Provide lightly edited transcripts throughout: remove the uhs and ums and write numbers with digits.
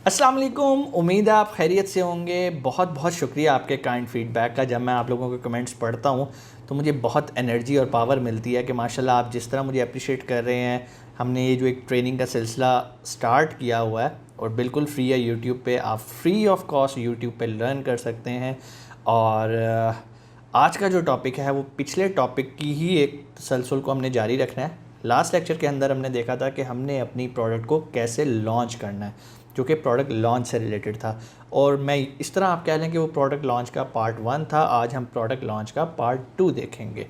अस्सलाम वालेकुम। उम्मीद है आप खैरियत से होंगे। बहुत बहुत शुक्रिया आपके काइंड फीडबैक का। जब मैं आप लोगों के कमेंट्स पढ़ता हूँ तो मुझे बहुत एनर्जी और पावर मिलती है कि माशाल्लाह आप जिस तरह मुझे अप्रिशिएट कर रहे हैं। हमने ये जो एक ट्रेनिंग का सिलसिला स्टार्ट किया हुआ है और बिल्कुल फ्री है यूट्यूब पे, आप फ्री ऑफ कॉस्ट यूट्यूब पे लर्न कर सकते हैं। और आज का जो टॉपिक है वो पिछले टॉपिक की ही एक तसलसल को हमने जारी रखना है। लास्ट लेक्चर के अंदर हमने देखा था कि हमने अपनी प्रोडक्ट को कैसे लॉन्च करना है, जो कि प्रोडक्ट लॉन्च से रिलेटेड था। और मैं इस तरह आप कह लें कि वो प्रोडक्ट लॉन्च का पार्ट 1 था। आज हम प्रोडक्ट लॉन्च का पार्ट 2 देखेंगे।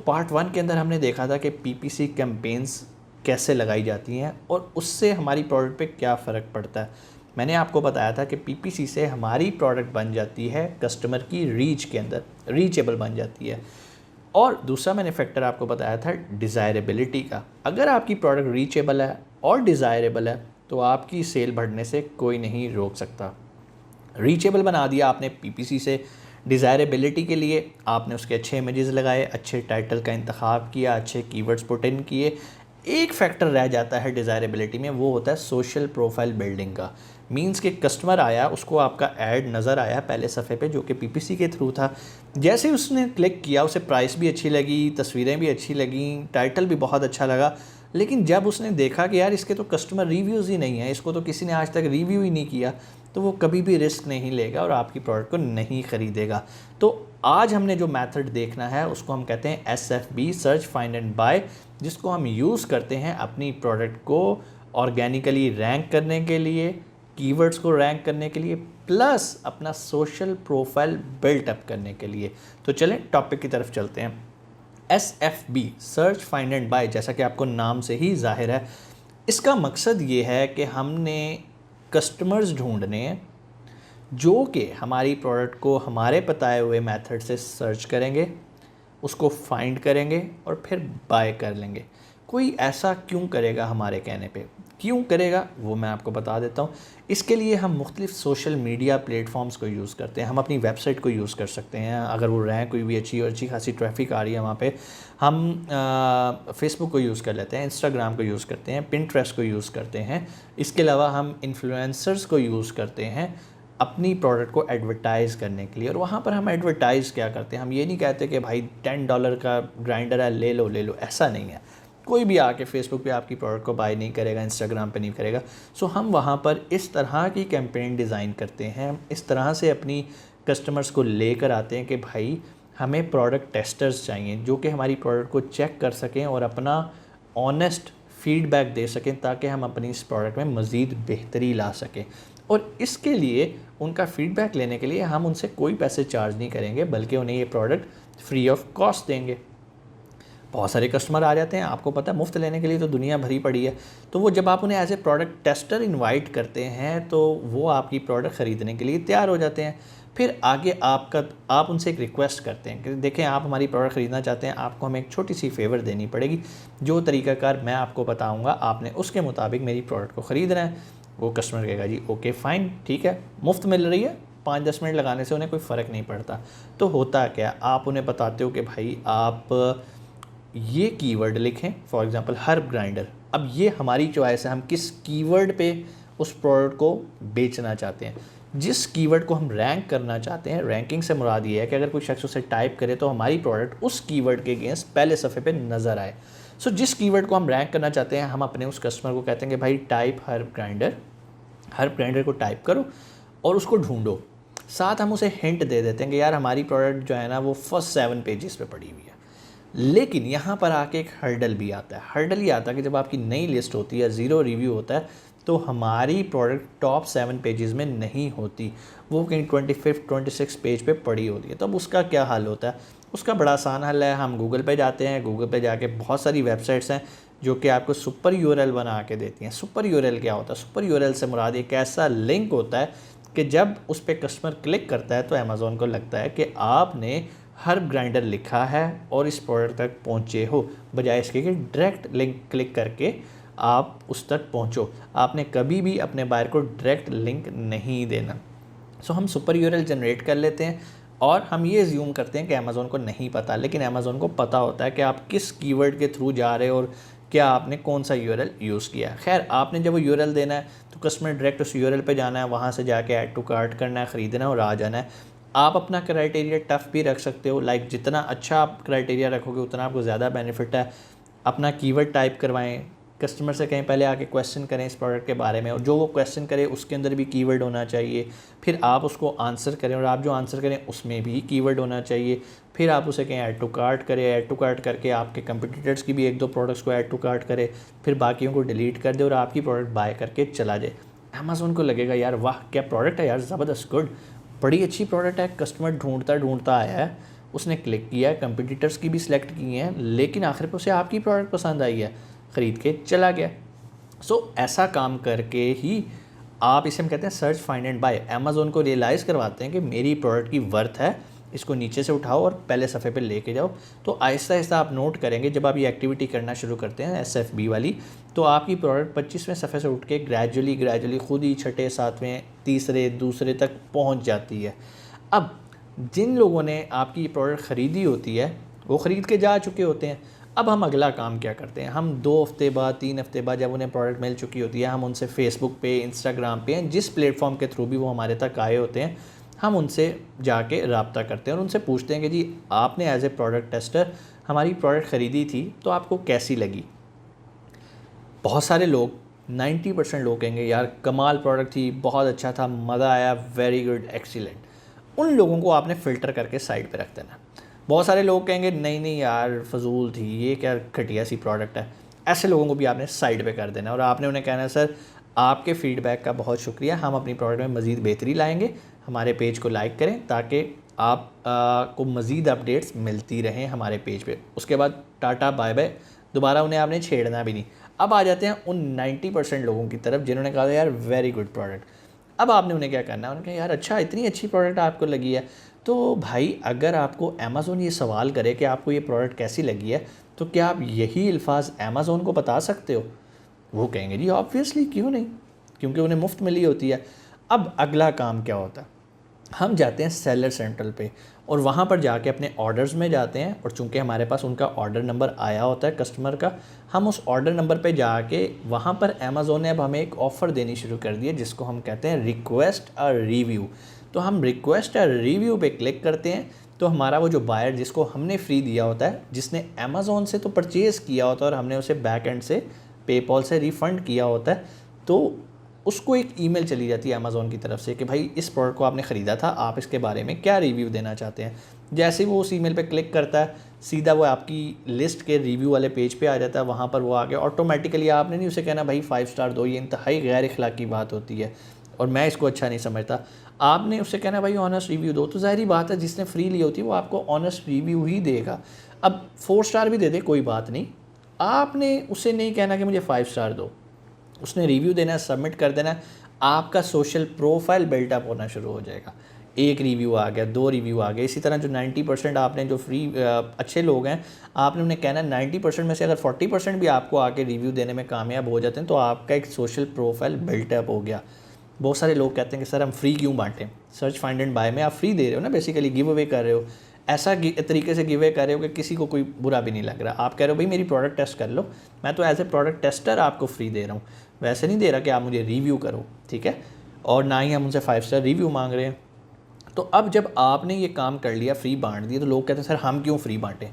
पार्ट 1 के अंदर हमने देखा था कि पीपीसी कैंपेन्स कैसे लगाई जाती हैं और उससे हमारी प्रोडक्ट पे क्या फ़र्क पड़ता है। मैंने आपको बताया था कि पीपीसी से हमारी प्रोडक्ट बन जाती है कस्टमर की रीच के अंदर, रीचेबल बन जाती है। और दूसरा मैंने फैक्टर आपको बताया था डिज़ायरेबिलिटी का। अगर आपकी प्रोडक्ट रीचेबल है और डिज़ायरेबल है तो आपकी सेल बढ़ने से कोई नहीं रोक सकता। रीचेबल बना दिया आपने पीपीसी से, डिज़ायरेबिलिटी के लिए आपने उसके अच्छे इमेजेस लगाए, अच्छे टाइटल का इंतखाब किया, अच्छे कीवर्ड्स पुट इन किए। एक फैक्टर रह जाता है डिज़ायरेबिलिटी में, वो होता है सोशल प्रोफाइल बिल्डिंग का। मींस कि कस्टमर आया, उसको आपका ऐड नज़र आया पहले सफ़े पे जो कि पीपीसी के थ्रू था। जैसे ही उसने क्लिक किया उसे प्राइस भी अच्छी लगी, तस्वीरें भी अच्छी लगीं, टाइटल भी बहुत अच्छा लगा। लेकिन जब उसने देखा कि यार इसके तो कस्टमर रिव्यूज़ ही नहीं है, इसको तो किसी ने आज तक रिव्यू ही नहीं किया, तो वो कभी भी रिस्क नहीं लेगा और आपकी प्रोडक्ट को नहीं ख़रीदेगा। तो आज हमने जो मेथड देखना है उसको हम कहते हैं SFB, search find and buy, जिसको हम यूज़ करते हैं अपनी प्रोडक्ट को ऑर्गेनिकली रैंक करने के लिए, कीवर्ड्स को रैंक करने के लिए, प्लस अपना सोशल प्रोफाइल बिल्टअप करने के लिए। तो चलें टॉपिक की तरफ चलते हैं। SFB, search find and buy, जैसा कि आपको नाम से ही जाहिर है, इसका मकसद ये है कि हमने कस्टमर्स ढूंढने हैं जो कि हमारी प्रोडक्ट को हमारे बताए हुए मेथड से सर्च करेंगे, उसको फाइंड करेंगे और फिर बाय कर लेंगे। कोई ऐसा क्यों करेगा हमारे कहने पे? क्यों करेगा वो मैं आपको बता देता हूँ। इसके लिए हम मुख्तलिफ़ सोशल मीडिया प्लेटफॉर्म्स को यूज़ करते हैं। हम अपनी वेबसाइट को यूज़ कर सकते हैं, अगर वो रैंक कोई भी अच्छी और अच्छी खासी ट्रैफिक आ रही है वहाँ पे। हम फेसबुक को यूज़ कर लेते हैं, इंस्टाग्राम को यूज़ करते हैं, पिंटरेस्ट को यूज़ करते हैं। इसके अलावा हम इन्फ्लुएंसर्स को यूज़ करते हैं अपनी प्रोडक्ट को एडवर्टाइज़ करने के लिए। और वहाँ पर हम एडवर्टाइज़ क्या करते हैं, हम ये नहीं कहते कि भाई $10 का ग्राइंडर है, ले लो, ऐसा नहीं है। कोई भी आके फेसबुक पे आपकी प्रोडक्ट को बाय नहीं करेगा, इंस्टाग्राम पे नहीं करेगा। हम वहाँ पर इस तरह की कैंपेन डिज़ाइन करते हैं, इस तरह से अपनी कस्टमर्स को लेकर आते हैं कि भाई हमें प्रोडक्ट टेस्टर्स चाहिए जो कि हमारी प्रोडक्ट को चेक कर सकें और अपना ऑनेस्ट फीडबैक दे सकें, ताकि हम अपनी इस प्रोडक्ट में मज़ीद बेहतरी ला सकें। और इसके लिए उनका फ़ीडबैक लेने के लिए हम उनसे कोई पैसे चार्ज नहीं करेंगे, बल्कि उन्हें ये प्रोडक्ट फ्री ऑफ कॉस्ट देंगे। बहुत सारे कस्टमर आ जाते हैं, आपको पता है मुफ्त लेने के लिए तो दुनिया भरी पड़ी है। तो वो जब आप उन्हें as a product tester invite करते हैं तो वो आपकी प्रोडक्ट ख़रीदने के लिए तैयार हो जाते हैं। फिर आगे आप उनसे एक रिक्वेस्ट करते हैं कि देखें आप हमारी प्रोडक्ट ख़रीदना चाहते हैं, आपको हमें एक छोटी सी फेवर देनी पड़ेगी। जो तरीक़ाकार मैं आपको बताऊँगा आपने उसके मुताबिक मेरी प्रोडक्ट को ख़रीदना है। वो कस्टमर कहेगा जी ओके फ़ाइन, ठीक है, मुफ्त मिल रही है, 5-10 मिनट लगाने से उन्हें कोई फ़र्क नहीं पड़ता। तो होता क्या, आप उन्हें बताते हो कि भाई आप ये कीवर्ड लिखें, फॉर एग्जांपल हर्ब ग्राइंडर। अब ये हमारी चॉइस है, हम किस कीवर्ड पे उस प्रोडक्ट को बेचना चाहते हैं। जिस कीवर्ड को हम रैंक करना चाहते हैं, रैंकिंग से मुराद ये है कि अगर कोई शख्स उसे टाइप करे तो हमारी प्रोडक्ट उस कीवर्ड के अगेंस्ट पहले सफ़े पे नज़र आए। जिस कीवर्ड को हम रैंक करना चाहते हैं, हम अपने उस कस्टमर को कहते हैं कि भाई टाइप हर्ब ग्राइंडर को टाइप करो और उसको ढूंढो। साथ हम उसे हिंट दे देते हैं कि यार हमारी प्रोडक्ट जो है ना वो फर्स्ट 7 पेजेस पे पड़ी हुई है। लेकिन यहाँ पर आके एक हर्डल भी आता है। हर्डल ये आता है कि जब आपकी नई लिस्ट होती है, ज़ीरो रिव्यू होता है, तो हमारी प्रोडक्ट टॉप 7 पेजेस में नहीं होती, वो कहीं 25 26 पेज पे पड़ी होती है। तब उसका क्या हल होता है? उसका बड़ा आसान हल है, हम गूगल पे जाते हैं। गूगल पे जाके बहुत सारी वेबसाइट्स हैं जो कि आपको सुपर यूआरएल बना के देती हैं। सुपर यूआरएल क्या होता है? सुपर यूआरएल से मुराद एक ऐसा लिंक होता है कि जब उस पर कस्टमर क्लिक करता है तो अमेज़ॉन को लगता है कि आपने हर्ब ग्राइंडर लिखा है और इस प्रोडक्ट तक पहुँचे हो, बजाय इसके कि डायरेक्ट लिंक क्लिक करके आप उस तक पहुँचो। आपने कभी भी अपने बायर को डायरेक्ट लिंक नहीं देना। हम सुपर यूआरएल जनरेट कर लेते हैं और हम ये ज़्यूम करते हैं कि अमेज़ॉन को नहीं पता, लेकिन अमेज़ॉन को पता होता है कि आप किस कीवर्ड के थ्रू जा रहे हो और क्या आपने कौन सा यूआरएल यूज़ किया है। खैर आपने जब वो यूआरएल देना है तो कस्टमर डायरेक्ट उस यूआरएल पे जाना है, वहाँ से जाके ऐड टू कार्ट करना है, ख़रीदना है और आ जाना है। आप अपना क्राइटेरिया टफ़ भी रख सकते हो, लाइक जितना अच्छा आप क्राइटेरिया रखोगे उतना आपको ज़्यादा बेनिफिट है। अपना कीवर्ड टाइप करवाएं, कस्टमर से कहीं पहले आके क्वेश्चन करें इस प्रोडक्ट के बारे में, और जो वो क्वेश्चन करे उसके अंदर भी कीवर्ड होना चाहिए। फिर आप उसको आंसर करें और आप जो आंसर करें उसमें भी कीवर्ड होना चाहिए। फिर आप उसे कहें ऐड टू कार्ट करें, ऐड टू कार्ट करके आपके कंपटीटर्स की भी एक दो प्रोडक्ट्स को ऐड टू कार्ट करे, फिर बाकियों को डिलीट कर दे और आपकी प्रोडक्ट बाय करके चला जाए। अमेज़ॉन को लगेगा यार वाह क्या प्रोडक्ट है यार, ज़बरदस्त, गुड, बड़ी अच्छी प्रोडक्ट है, कस्टमर ढूंढता ढूंढता आया है, उसने क्लिक किया है, कंपटीटर्स की भी सिलेक्ट की हैं, लेकिन आखिर पर उसे आपकी प्रोडक्ट पसंद आई है, ख़रीद के चला गया। सो ऐसा काम करके ही आप, इसे हम कहते हैं search find and buy, Amazon को रियलाइज़ करवाते हैं कि मेरी प्रोडक्ट की वर्थ है, इसको नीचे से उठाओ और पहले सफ़े पे लेके जाओ। तो आहिस्ता आहिस्ता आप नोट करेंगे जब आप ये एक्टिविटी करना शुरू करते हैं SFB वाली, तो आपकी प्रोडक्ट 25वें सफ़े से उठ के ग्रेजुअली खुद ही छठे, सातवें, तीसरे, दूसरे तक पहुंच जाती है। अब जिन लोगों ने आपकी प्रोडक्ट ख़रीदी होती है वो ख़रीद के जा चुके होते हैं। अब हम अगला काम क्या करते हैं, हम 2 हफ्ते बाद, 3 हफ्ते बाद जब उन्हें प्रोडक्ट मिल चुकी होती है, हम उनसे फेसबुक पे, इंस्टाग्राम पे, जिस प्लेटफॉर्म के थ्रू भी वो हमारे तक आए होते हैं, हम उनसे जाके रब्ता करते हैं और उनसे पूछते हैं कि जी आपने एज ए प्रोडक्ट टेस्टर हमारी प्रोडक्ट ख़रीदी थी तो आपको कैसी लगी। बहुत सारे लोग, 90% लोग कहेंगे यार कमाल प्रोडक्ट थी, बहुत अच्छा था, मज़ा आया, वेरी गुड, एक्सीलेंट। उन लोगों को आपने फ़िल्टर करके साइड पे रख देना। बहुत सारे लोग कहेंगे नहीं नहीं यार फजूल थी, ये क्या घटिया सी प्रोडक्ट है, ऐसे लोगों को भी आपने साइड पे कर देना और आपने उन्हें कहना है सर आपके फ़ीडबैक का बहुत शुक्रिया, हम अपनी प्रोडक्ट में मज़ीद बेहतरी लाएंगे, हमारे पेज को लाइक करें ताकि आप को मज़ीद अपडेट्स मिलती रहें हमारे पेज पे। उसके बाद टाटा बाय बाय, दोबारा उन्हें आपने छेड़ना भी नहीं। अब आ जाते हैं उन 90% लोगों की तरफ जिन्होंने कहा यार वेरी गुड प्रोडक्ट। अब आपने उन्हें क्या करना है, उन्हें कहा यार अच्छा इतनी अच्छी प्रोडक्ट आपको लगी है, तो भाई अगर आपको अमेज़ॉन ये सवाल करे कि आपको ये प्रोडक्ट कैसी लगी है, तो क्या आप यही अल्फाज अमेज़ॉन को बता सकते हो? वो कहेंगे जी ऑब्वियसली, क्यों नहीं, क्योंकि उन्हें मुफ्त मिली होती है। अब अगला काम क्या होता है, हम जाते हैं सेलर सेंट्रल पे और वहाँ पर जाके अपने ऑर्डर्स में जाते हैं, और चूंकि हमारे पास उनका ऑर्डर नंबर आया होता है कस्टमर का, हम उस ऑर्डर नंबर पे जाके वहाँ पर अमेज़ॉन ने अब हमें एक ऑफ़र देनी शुरू कर दी है जिसको हम कहते हैं रिक्वेस्ट अ रिव्यू। तो हम रिक्वेस्ट अ रिव्यू पे क्लिक करते हैं तो हमारा वो जो बायर जिसको हमने फ्री दिया होता है, जिसने अमेज़ॉन से तो परचेज़ किया होता है और हमने उसे बैक एंड से पेपॉल से रिफ़ंड किया होता है, तो उसको एक ईमेल चली जाती है अमेज़ॉन की तरफ से कि भाई इस प्रोडक्ट को आपने ख़रीदा था, आप इसके बारे में क्या रिव्यू देना चाहते हैं। जैसे वो उस ईमेल पे क्लिक करता है सीधा वो आपकी लिस्ट के रिव्यू वाले पेज पे आ जाता है, वहाँ पर वो आगे ऑटोमेटिकली, आपने नहीं उसे कहना भाई 5 स्टार दो, ये इंतहाई गैर अखलाकी बात होती है और मैं इसको अच्छा नहीं समझता। आपने उससे कहना भाई ऑनेस्ट रिव्यू दो, तो ज़ाहिरी बात है जिसने फ्री ली होती है वो आपको ऑनेस्ट रिव्यू ही देगा। अब 4 स्टार भी दे दे कोई बात नहीं, आपने उसे नहीं कहना कि मुझे 5 स्टार दो, उसने रिव्यू देना है, सबमिट कर देना है, आपका सोशल प्रोफाइल बिल्टअप होना शुरू हो जाएगा। 1 रिव्यू आ गया, 2 रिव्यू आ गए, इसी तरह जो 90% आपने जो फ्री अच्छे लोग हैं, आपने उन्हें कहना है 90% में से अगर 40% भी आपको आके रिव्यू देने में कामयाब हो जाते हैं तो आपका एक सोशल प्रोफाइल बिल्टअप हो गया। बहुत सारे लोग कहते हैं कि सर हम फ्री क्यों बांटें, सर्च फाइंड एंड बाय में आप फ्री दे रहे हो ना, बेसिकली गिव अवे कर रहे हो, ऐसा तरीके से गिव अवे कर रहे हो कि किसी को कोई बुरा भी नहीं लग रहा। आप कह रहे हो भाई मेरी प्रोडक्ट टेस्ट कर लो, मैं तो एज ए प्रोडक्ट टेस्टर आपको फ्री दे रहा हूँ, वैसे नहीं दे रहा कि आप मुझे रिव्यू करो, ठीक है, और ना ही हम उनसे 5 स्टार रिव्यू मांग रहे हैं। तो अब जब आपने ये काम कर लिया, फ्री बांट दिया, तो लोग कहते हैं सर हम क्यों फ्री बांटें।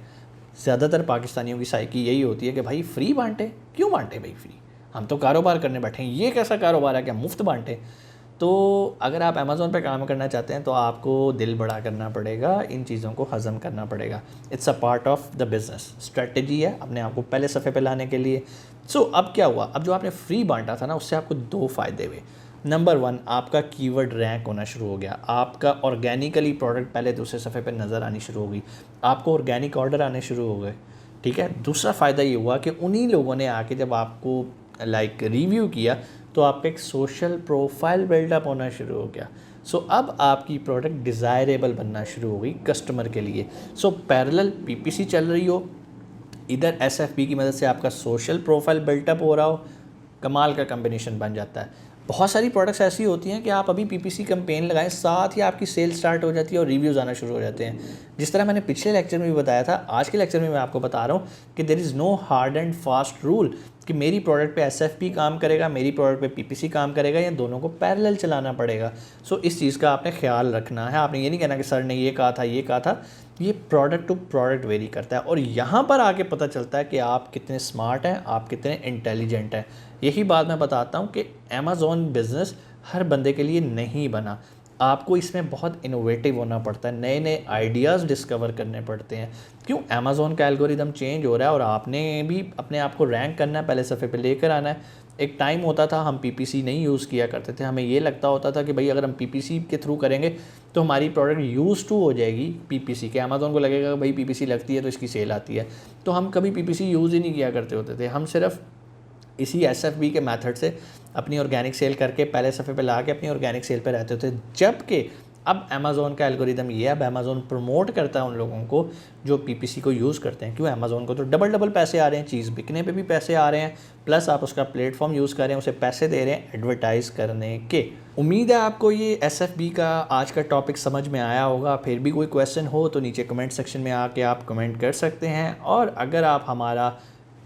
ज़्यादातर पाकिस्तानियों की साइकी यही होती है कि भाई फ्री बांटें, क्यों बांटें भाई फ्री, हम तो कारोबार करने बैठे हैं, ये कैसा कारोबार है क्या मुफ्त बांटें। तो अगर आप अमेज़ॉन पे काम करना चाहते हैं तो आपको दिल बड़ा करना पड़ेगा, इन चीज़ों को हज़म करना पड़ेगा। It's a part of the business, strategy है अपने आप को पहले सफ़े पे लाने के लिए। सो अब क्या हुआ, अब जो आपने फ्री बांटा था ना उससे आपको 2 फ़ायदे हुए। नंबर 1, आपका कीवर्ड रैंक होना शुरू हो गया, आपका ऑर्गेनिकली प्रोडक्ट पहले दूसरे सफ़े पे नज़र आनी शुरू हो गई, आपको ऑर्गेनिक ऑर्डर आने शुरू हो गए, ठीक है। दूसरा फ़ायदा ये हुआ कि उन्हीं लोगों ने आके जब आपको रिव्यू किया तो आपका एक सोशल प्रोफाइल बिल्डअप होना शुरू हो गया। सो अब आपकी प्रोडक्ट डिज़ायरेबल बनना शुरू हो गई कस्टमर के लिए। सो पैरेलल PPC चल रही हो, इधर SFP की मदद से आपका सोशल प्रोफाइल बिल्टअप हो रहा हो, कमाल का कम्बिनेशन बन जाता है। बहुत सारी प्रोडक्ट्स ऐसी होती हैं कि आप अभी पीपीसी कैंपेन लगाएं, साथ ही आपकी सेल स्टार्ट हो जाती है और रिव्यूज़ आना शुरू हो जाते हैं। जिस तरह मैंने पिछले लेक्चर में भी बताया था, आज के लेक्चर में मैं आपको बता रहा हूँ कि there is no hard and fast rule कि मेरी प्रोडक्ट पे एसएफपी काम करेगा, मेरी प्रोडक्ट पे पीपीसी काम करेगा, या दोनों को पैरेलल चलाना पड़ेगा। सो इस चीज़ का आपने ख्याल रखना है। आपने ये नहीं कहना कि सर ने ये कहा था, ये कहा था। ये प्रोडक्ट टू प्रोडक्ट वेरी करता है, और यहाँ पर आके पता चलता है कि आप कितने स्मार्ट हैं, आप कितने इंटेलिजेंट हैं। यही बात मैं बताता हूँ कि अमेज़ॉन बिज़नेस हर बंदे के लिए नहीं बना। आपको इसमें बहुत इनोवेटिव होना पड़ता है, नए नए आइडियाज़ डिस्कवर करने पड़ते हैं। क्यों? अमेज़ॉन का एल्गोरिदम चेंज हो रहा है और आपने भी अपने आप को रैंक करना है, पहले सफ़े पे लेकर आना है। एक टाइम होता था हम पीपीसी नहीं यूज़ किया करते थे, हमें ये लगता होता था कि भाई अगर हम पीपीसी के थ्रू करेंगे तो हमारी प्रोडक्ट यूज़ टू हो जाएगी पीपीसी के। अमेज़ॉन को लगेगा कि भाई पीपीसी लगती है तो इसकी सेल आती है, तो हम कभी पीपीसी यूज़ ही नहीं किया करते होते थे। हम सिर्फ इसी एसएफबी के मेथड से अपनी ऑर्गेनिक सेल करके पहले सफ़े पे ला के अपनी ऑर्गेनिक सेल पे रहते थे। जबकि अब अमेज़ॉन का एल्गोरिदम ये है, अब अमेज़ॉन प्रमोट करता है उन लोगों को जो पीपीसी को यूज़ करते हैं। क्यों? अमेज़ॉन को तो डबल पैसे आ रहे हैं, चीज़ बिकने पे भी पैसे आ रहे हैं, प्लस आप उसका प्लेटफॉर्म यूज़ कर रहे हैं, उसे पैसे दे रहे हैं एडवर्टाइज़ करने के। उम्मीद है आपको ये एसएफबी का आज का टॉपिक समझ में आया होगा। फिर भी कोई क्वेश्चन हो तो नीचे कमेंट सेक्शन में आके आप कमेंट कर सकते हैं। और अगर आप हमारा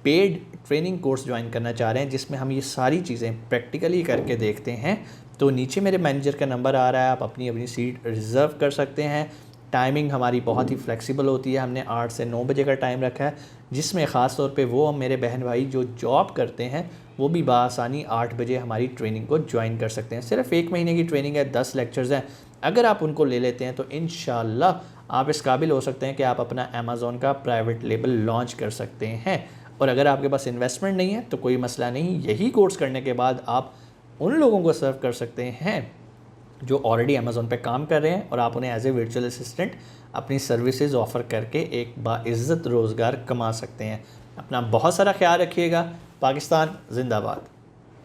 पेड ट्रेनिंग कोर्स ज्वाइन करना चाह रहे हैं जिसमें हम ये सारी चीज़ें प्रैक्टिकली करके देखते हैं, तो नीचे मेरे मैनेजर का नंबर आ रहा है, आप अपनी सीट रिज़र्व कर सकते हैं। टाइमिंग हमारी बहुत ही फ्लेक्सिबल होती है, हमने 8 से 9 बजे का टाइम रखा है, जिसमें ख़ास तौर पे वो मेरे बहन भाई जो जॉब करते हैं वो भी बआसानी 8 बजे हमारी ट्रेनिंग को ज्वाइन कर सकते हैं। सिर्फ 1 महीने की ट्रेनिंग है, 10 लेक्चर्स हैं। अगर आप उनको ले लेते हैं तो इंशाल्लाह आप इस काबिल हो सकते हैं कि आप अपना अमेज़ॉन का प्राइवेट लेबल लॉन्च कर सकते हैं। और अगर आपके पास इन्वेस्टमेंट नहीं है तो कोई मसला नहीं, यही कोर्स करने के बाद आप उन लोगों को सर्व कर सकते हैं जो ऑलरेडी अमेज़ॉन पे काम कर रहे हैं, और आप उन्हें एज ए वर्चुअल असिस्टेंट अपनी सर्विसेज ऑफ़र करके एक बाइज़्ज़त रोज़गार कमा सकते हैं। अपना बहुत सारा ख्याल रखिएगा। पाकिस्तान जिंदाबाद।